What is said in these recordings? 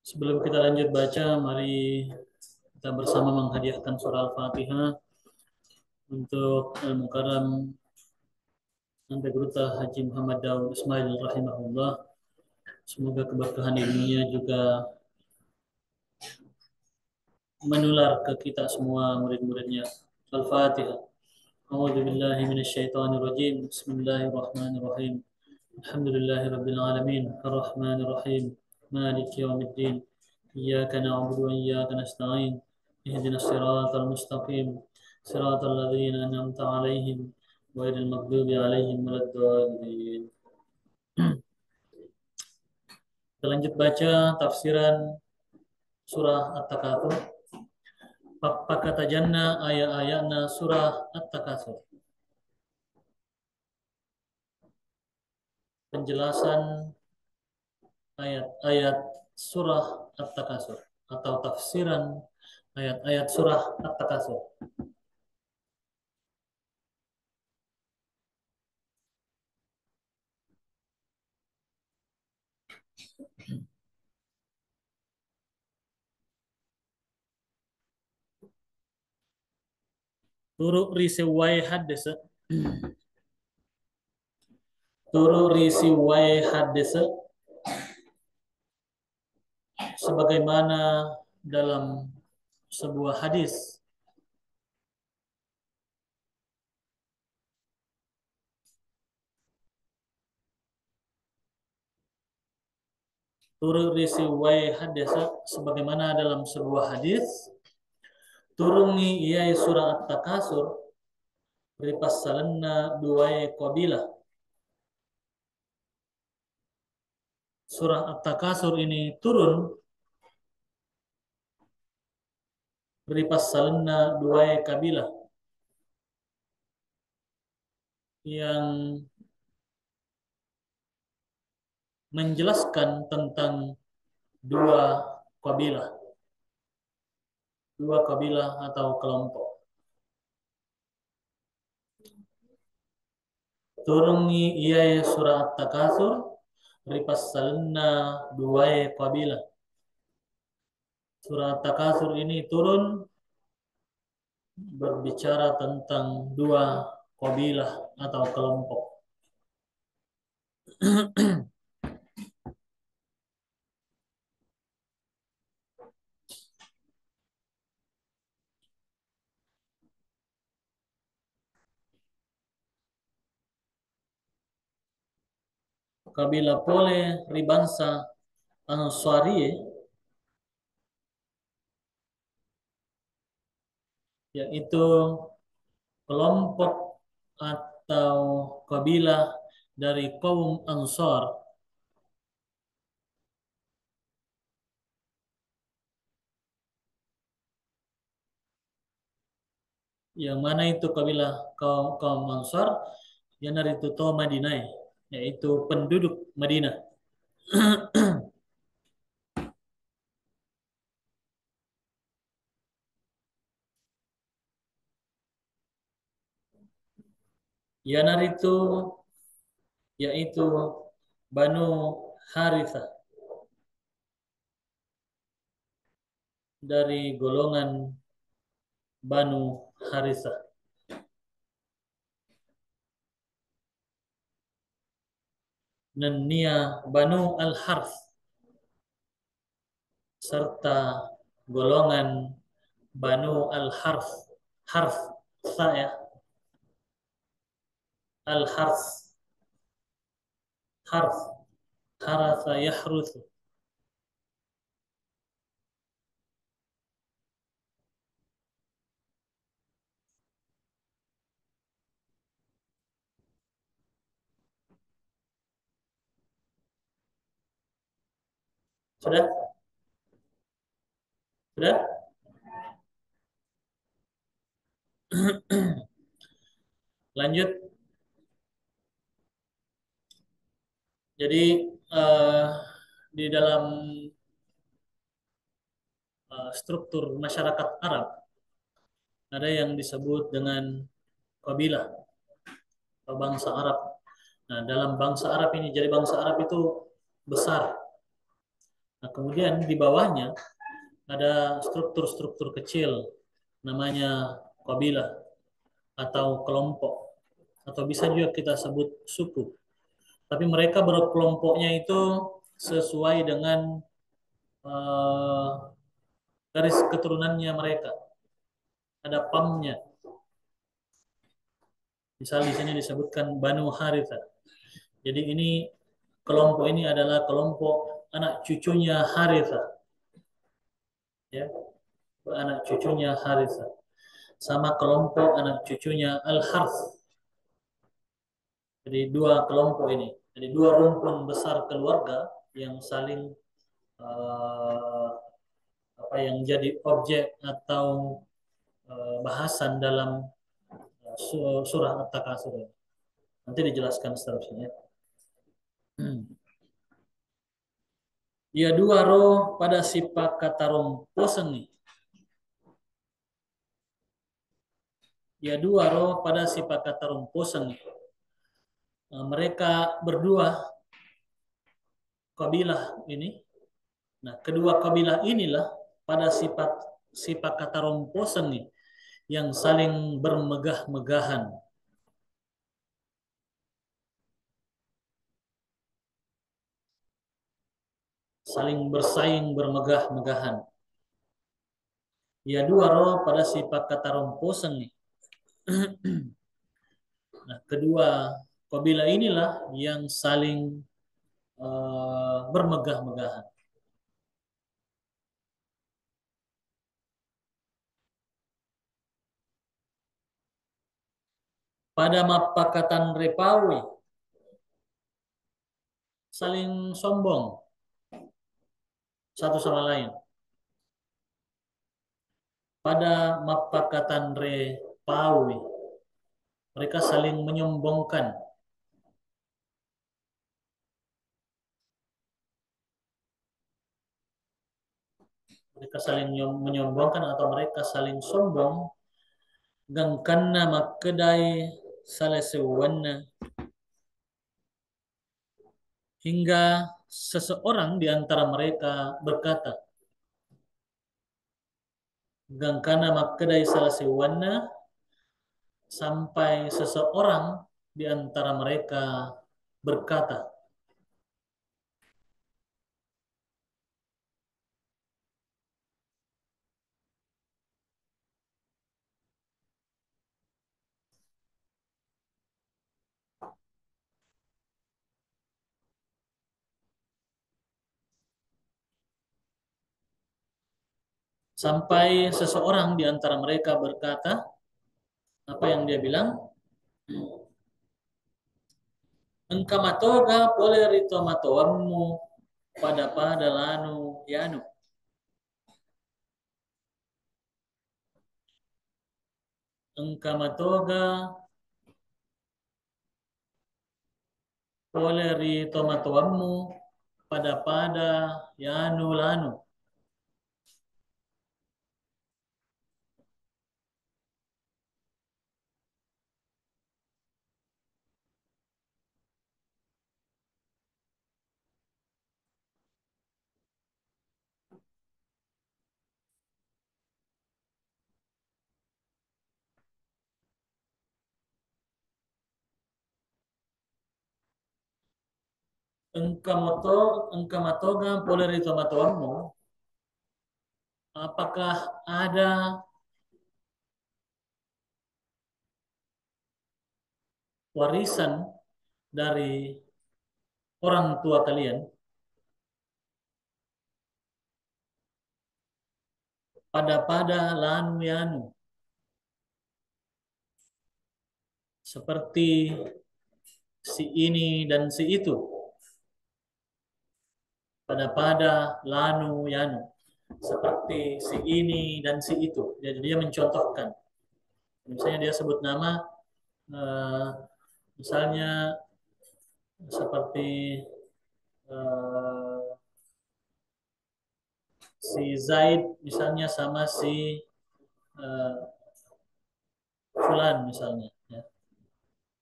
Sebelum kita lanjut baca, mari kita bersama menghadiahkan surah Al-Fatihah untuk Al-Mukarram Ante Guruta Haji Muhammad Daud Ismail rahimahullah. Semoga keberkahan ilmunya juga menular ke kita semua murid-muridnya. Al-Fatihah. A'udzu billahi minasyaitonir rajim. Bismillahirrahmanirrahim. Alhamdulillahirabbil alamin. Arrahmanir rahim. Maliki yaumiddin. Iyyaka na'budu wa iyyaka nasta'in. Ihdinas siratal mustaqim. Siratal ladzina an'amta 'alaihim ghairil maghdubi 'alaihim waladdallin. Kita lanjut baca tafsiran surah At-Takatsur. Pakatajanna ayat-ayatna surah At-Takatsur. Penjelasan ayat-ayat surah At-Takatsur atau tafsiran ayat-ayat surah At-Takatsur. Turuk risiwai hadis. Turuk risiwai hadis sebagaimana dalam sebuah hadis. Turuk risiwai hadis sebagaimana dalam sebuah hadis. Turungi iyai surah At-Takasur ripassalanna duai qabilah. Surah At-Takasur ini turun ripassalanna duai kabilah yang menjelaskan tentang dua kabilah, atau kelompok. Turungi iyai surah At-Takasur ripassalanna duai kabilah. Surah At-Takasur ini turun berbicara tentang dua kabilah atau kelompok. Kabilah pole ribangsa Ansari, yaitu kelompok atau kabilah dari kaum Ansar, yang mana itu kabilah kaum kaum Ansar yang dari itu Madinah, yaitu penduduk Madinah. Yanar itu yaitu Banu Harithah, dari golongan Banu Harithah. Nania Banu Al-Harth, serta golongan Banu Al-Harth. Harth saya Al-Harth, Harth, Haratha Yahruthu. Sudah? Sudah? Lanjut. Jadi di dalam struktur masyarakat Arab ada yang disebut dengan kabilah atau bangsa Arab. Nah, dalam bangsa Arab ini, jadi bangsa Arab itu besar. Nah, kemudian di bawahnya ada struktur-struktur kecil namanya kabilah atau kelompok atau bisa juga kita sebut suku. Tapi mereka berkelompoknya itu sesuai dengan eh, garis keturunannya mereka. Ada pamnya. Misal di sini disebutkan Banu Haritha. Jadi ini kelompok ini adalah kelompok anak cucunya Haritha, ya, anak cucunya Haritha. Sama kelompok anak cucunya Al-Harth. Jadi dua kelompok ini. Jadi dua rumpun besar keluarga yang saling eh, apa yang jadi objek atau bahasan dalam surah At-Takasur. Nanti dijelaskan seterusnya. Ya dua roh pada sifat kata romposen nih. Ya dua roh pada sifat kata romposen nih. Mereka berdua kabilah ini. Nah, kedua kabilah inilah pada sifat sifat kata romposen nih yang saling bermegah-megahan, saling bersaing bermegah-megahan. Ya dua roh pada sifat kata romposen nih. Nah, kedua kabilah inilah yang saling bermegah-megahan. Pada mapakatan Repawi saling sombong satu sama lain. Pada mapakatan Repawi mereka saling menyombongkan. Mereka saling menyombongkan atau mereka saling sombong. Gangkanna makedai salesewanna hingga seseorang di antara mereka berkata, Gangkana makedai salesewanna sampai seseorang di antara mereka berkata, sampai seseorang di antara mereka berkata, apa yang dia bilang? Engkamatoga pole rito matoammu pada lanu yanu. Engkamatoga pole rito matoammu pada yanu lanu. Engkamatoga pole rito matoammu. Apakah ada warisan dari orang tua kalian pada lanu yanu seperti si ini dan si itu pada lanu yanu seperti si ini dan si itu. Jadi dia mencontohkan, misalnya dia sebut nama, eh, misalnya seperti eh, si Zaid misalnya sama si eh, Fulan misalnya, ya.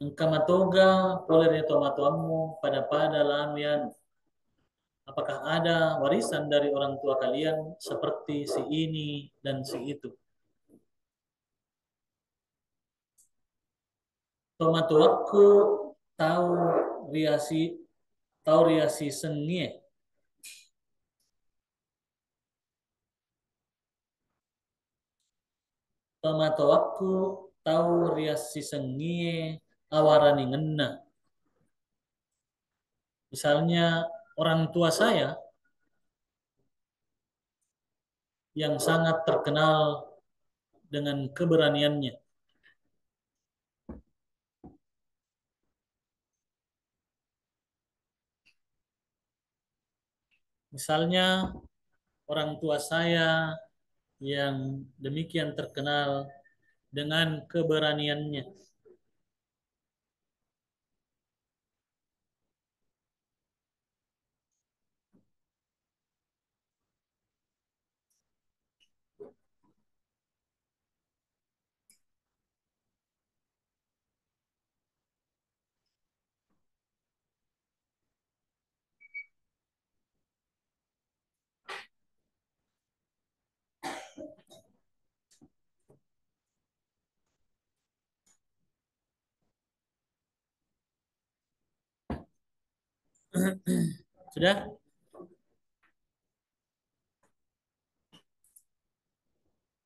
Engkamatoga poler tomatoammu pada lanu yanu Apakah ada warisan dari orang tua kalian seperti si ini dan si itu? Tomato aku tahu riasi sengie. Tomato aku tahu riasi sengie awarani ngena. Misalnya orang tua saya yang sangat terkenal dengan keberaniannya. Misalnya orang tua saya yang demikian terkenal dengan keberaniannya. Sudah?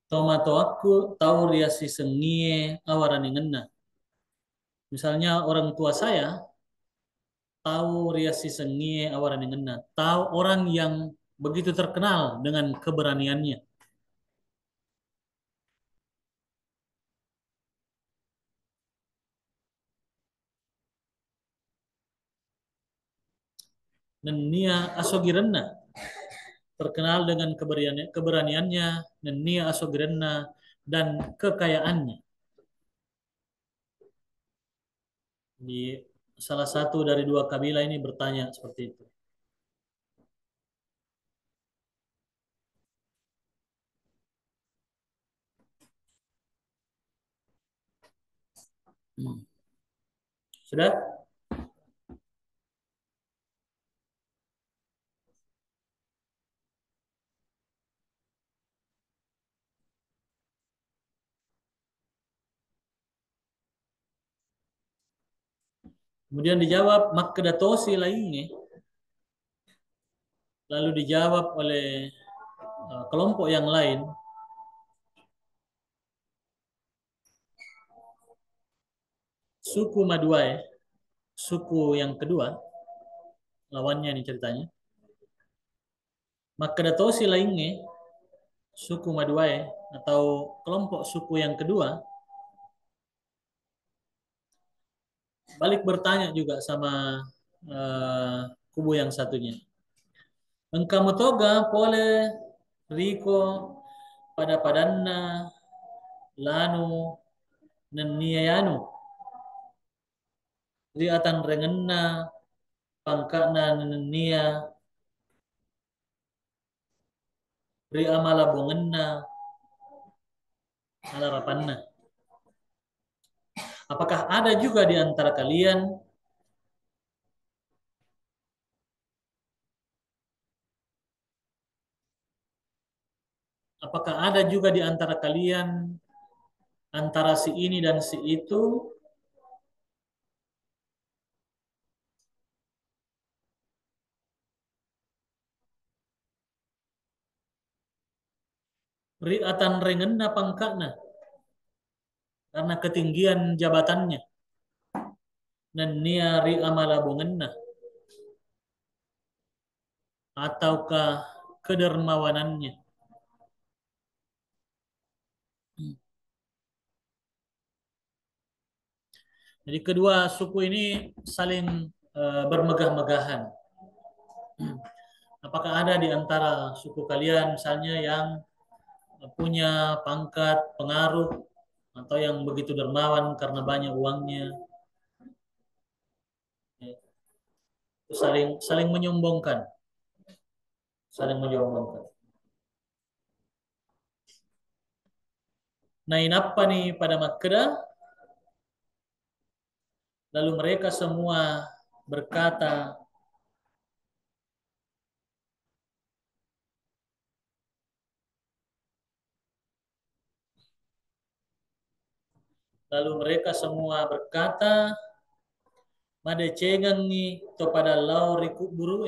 Tomato aku tahu riasi sengie awarani ngena. Misalnya orang tua saya tahu riasi sengie awarani ngena. Tahu orang yang begitu terkenal dengan keberaniannya. Nenia asogirenna terkenal dengan keberaniannya, Nenia asogirenna dan kekayaannya. Di salah satu dari dua kabilah ini bertanya seperti itu. Hmm. Sudah? Kemudian dijawab Makkedatosi lainnya. Lalu dijawab oleh kelompok yang lain. Suku Maduai, suku yang kedua, lawannya nih ceritanya. Makkedatosi lainnya, suku Maduai atau kelompok suku yang kedua, balik bertanya juga sama kubu yang satunya. Engkamu toga pole Riko pada padanna lanu neniayanu riatan rengenna pangkana nenia ri amala bongenna alarapanna. Apakah ada juga di antara kalian apakah ada juga di antara kalian antara si ini dan si itu riatan rengenna pangkana karena ketinggian jabatannya dan niari amala bongenna ataukah kedermawanannya. Jadi kedua suku ini saling bermegah-megahan. Apakah ada di antara suku kalian misalnya yang punya pangkat pengaruh atau yang begitu dermawan karena banyak uangnya? Itu saling saling menyombongkan, saling menyombongkan. Nah, ini apa nih pada Makkah? Lalu mereka semua berkata, Lalu mereka semua berkata, made cengang ni to pada lau riku buru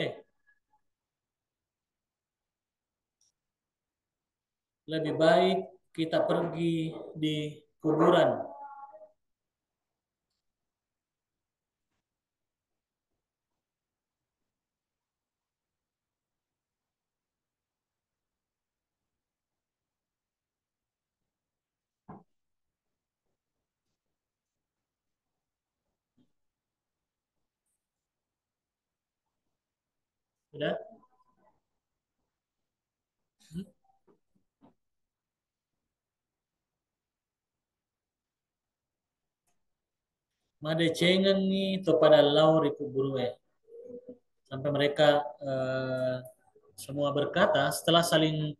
lebih baik kita pergi di kuburan. Sudah? Hmm? Made cengang ni to pada lau riku buru sampai mereka semua berkata setelah saling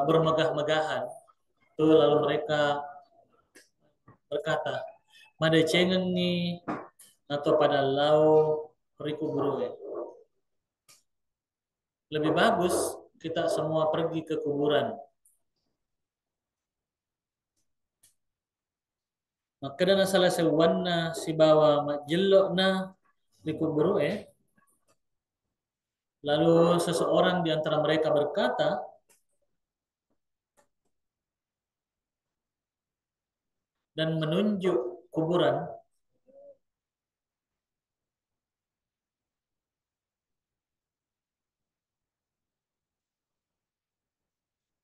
bermegah-megahan. Tuh lalu mereka berkata, made cengang ni atau pada lau riku buru lebih bagus kita semua pergi ke kuburan. Maka dana salah sewanna si bawa majelok na di kuburu lalu seseorang di antara mereka berkata, dan menunjuk kuburan.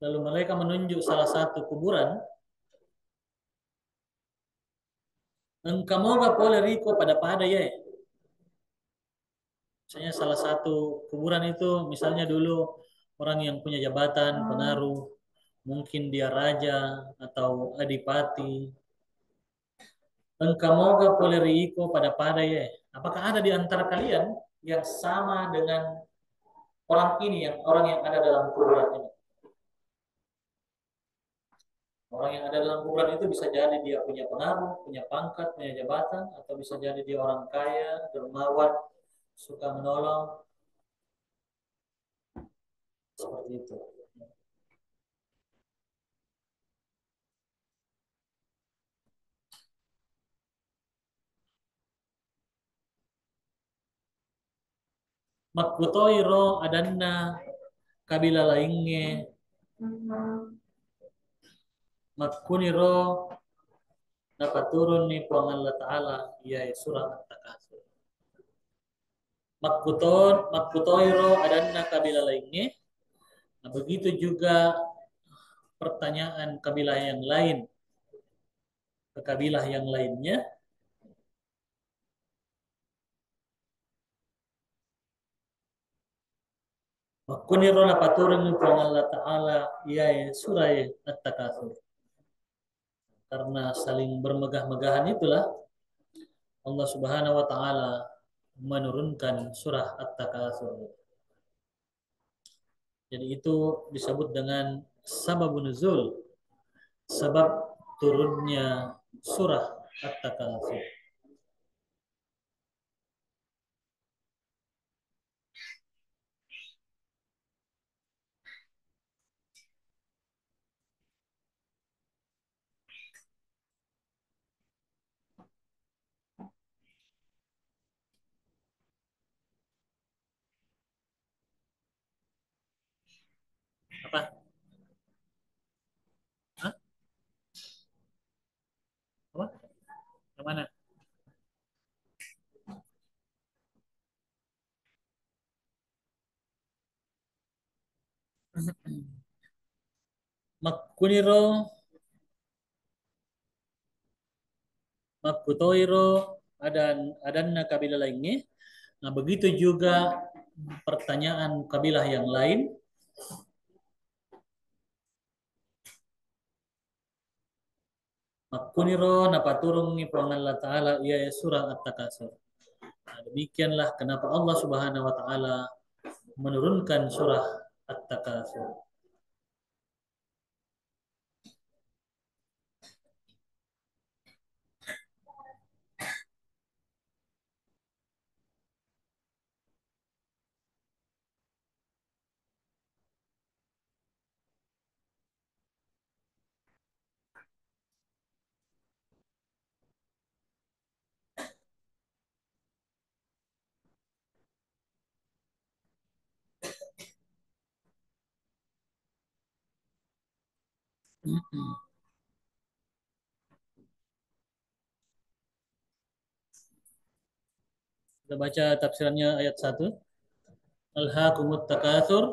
Lalu mereka menunjuk salah satu kuburan. Engkamoga pole riko pada ya. Misalnya salah satu kuburan itu misalnya dulu orang yang punya jabatan, pengaruh, mungkin dia raja atau adipati. Engkamoga pole riko pada ya. Apakah ada di antara kalian yang sama dengan orang ini, yang orang yang ada dalam kuburan ini? Orang yang ada dalam kuburan itu bisa jadi dia punya pengaruh, punya pangkat, punya jabatan, atau bisa jadi dia orang kaya, dermawan, suka menolong, seperti itu. Makbutoiro adanna kabila lainnya, makuniro dapat turun nih puang Allah Ta'ala, ya surah At-Takatsur. Makbutoiro adanna kabila lainnya, nah begitu juga pertanyaan kabilah yang lain ke kabilah yang lainnya. Makuniro dapat turun nih puang Allah Ta'ala, ya surah At-Takatsur. Karena saling bermegah-megahan itulah Allah Subhanahu wa taala menurunkan surah At-Takatsur. Jadi itu disebut dengan sababun nuzul, sebab turunnya surah At-Takatsur. Apa? Hah? Apa? Yang mana? Makuniro, Makutoiro, adanna kabilah lainnya. Nah, begitu juga pertanyaan kabilah yang lain. Makuniro napaturung ni Allah Ta'ala ia surah At-Takatsur. Nah, demikianlah kenapa Allah Subhanahu wa taala menurunkan surah At-Takatsur. Kita baca tafsirannya ayat 1. Alhaakumut takatsur.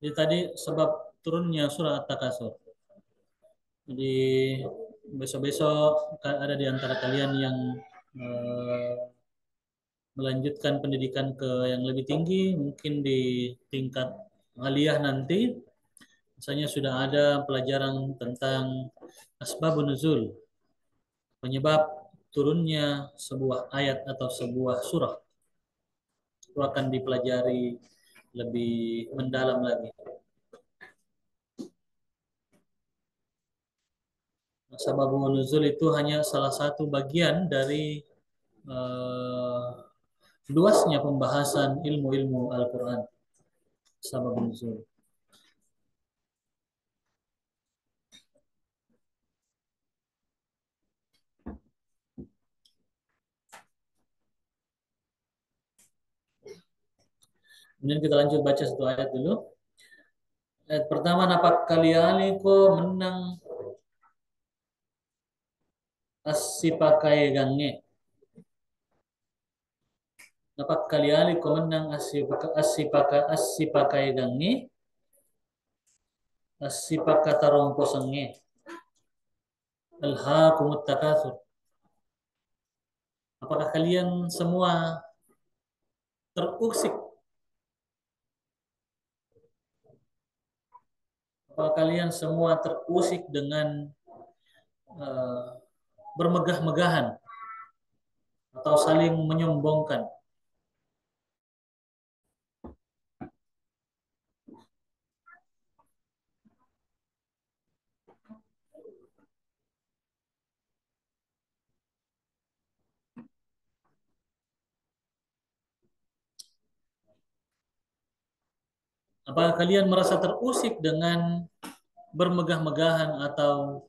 Jadi tadi sebab turunnya surah At-Takatsur. Jadi besok-besok ada di antara kalian yang eh, melanjutkan pendidikan ke yang lebih tinggi, mungkin di tingkat aliyah nanti, misalnya sudah ada pelajaran tentang asbabun nuzul, penyebab turunnya sebuah ayat atau sebuah surah, itu akan dipelajari lebih mendalam lagi. Asbabun nuzul itu hanya salah satu bagian dari eh, luasnya pembahasan ilmu-ilmu Al-Quran. Asbabun nuzul. Kemudian kita lanjut baca satu ayat dulu. Ayat pertama, napak kalian ko menang asipakai gange. Napak kalian ko menang asipakai gange. Asipaka tarongko senge. Alhaakumut takatsur. Apakah kalian semua terusik? Apakah kalian semua terusik dengan uh, bermegah-megahan atau saling menyombongkan? Apakah kalian merasa terusik dengan bermegah-megahan atau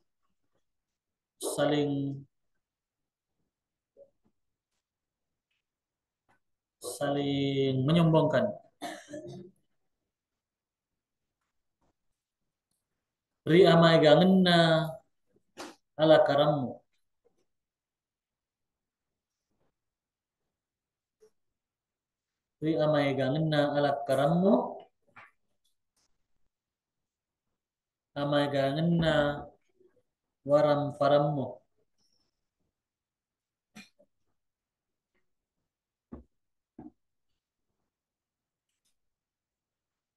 saling saling menyombongkan? Ri amai gangenna ala karammu. Ri amai gangenna ala karammu. Amai gangenna waram parammu.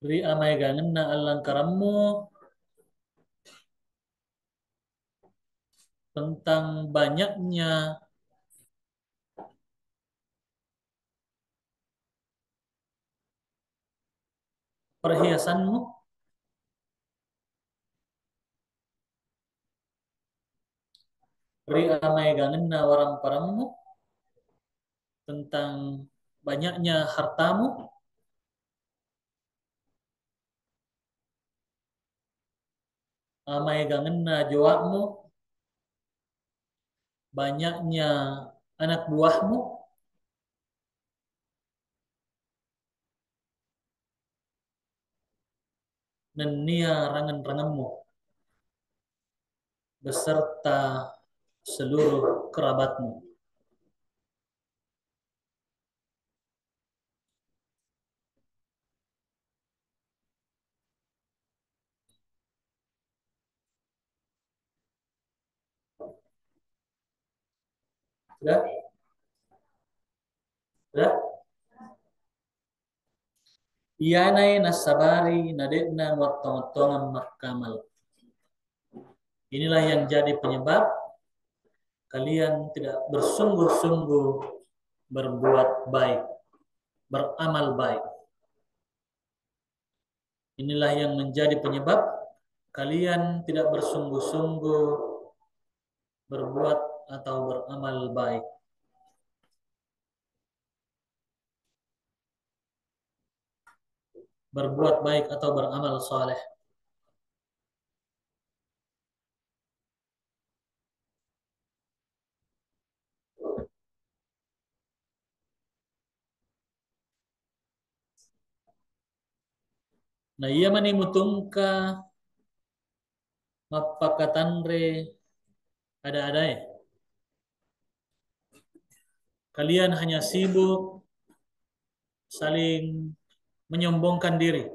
Ri amai gangenna alang karammu tentang banyaknya perhiasanmu. Ri amai gangenna waram parammu tentang banyaknya hartamu. Amai gangenna joakmu, banyaknya anak buahmu. Nenia rangan-ranganmu beserta seluruh kerabatmu. Sudah? Sudah? Iyanay nasabari nadekna watong-tongan makamal. Inilah yang jadi penyebab kalian tidak bersungguh-sungguh berbuat baik, beramal baik. Inilah yang menjadi penyebab kalian tidak bersungguh-sungguh berbuat atau beramal baik. Berbuat baik atau beramal saleh. Nah, iya mani mutungka mapakatanre ada-ada ya. Kalian hanya sibuk saling menyombongkan diri.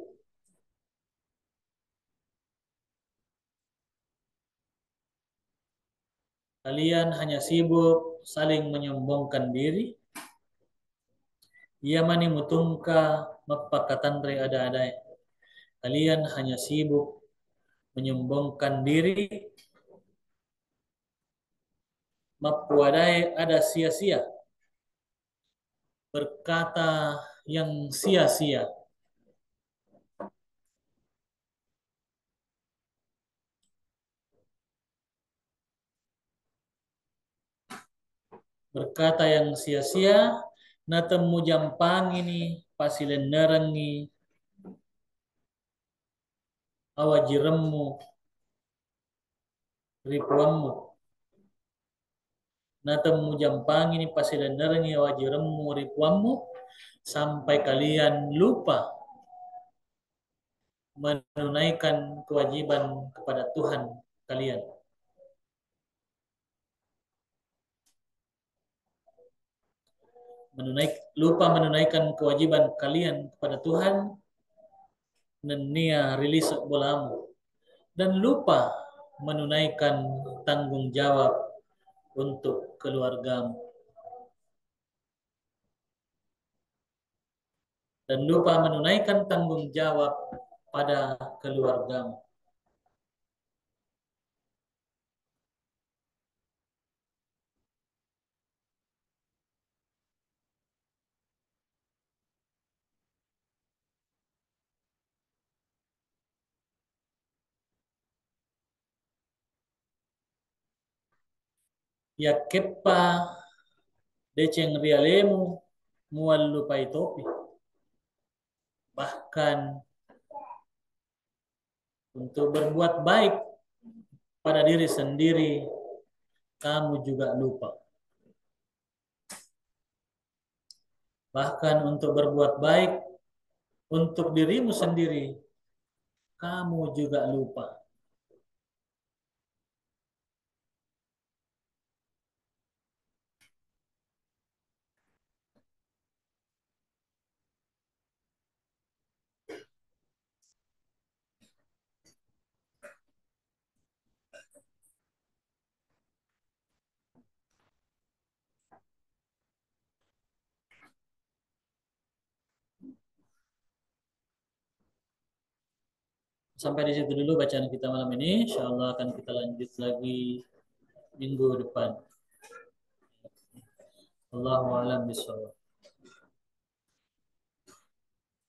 Kalian hanya sibuk saling menyombongkan diri. Iya mani mutungka mapakatanre ada-ada ya. Kalian hanya sibuk menyombongkan diri. Mapuadai ada sia-sia. Berkata yang sia-sia. Berkata yang sia-sia, na temu jampang ini pasilen nerengi awajiremmu ripuammu. Na temu jampang ini pasilen nerengi awajiremmu ripuammu sampai kalian lupa menunaikan kewajiban kepada Tuhan kalian. Lupa menunaikan kewajiban kalian kepada Tuhan, nenia rilis bolamu, dan lupa menunaikan tanggung jawab untuk keluargamu. Dan lupa menunaikan tanggung jawab pada keluargamu. Ya kepa deceng rialemu mual lupai topi. Bahkan untuk berbuat baik pada diri sendiri, kamu juga lupa. Bahkan untuk berbuat baik untuk dirimu sendiri, kamu juga lupa. Sampai di situ dulu bacaan kita malam ini. Insya Allah akan kita lanjut lagi minggu depan. Allahu a'lam bishawab.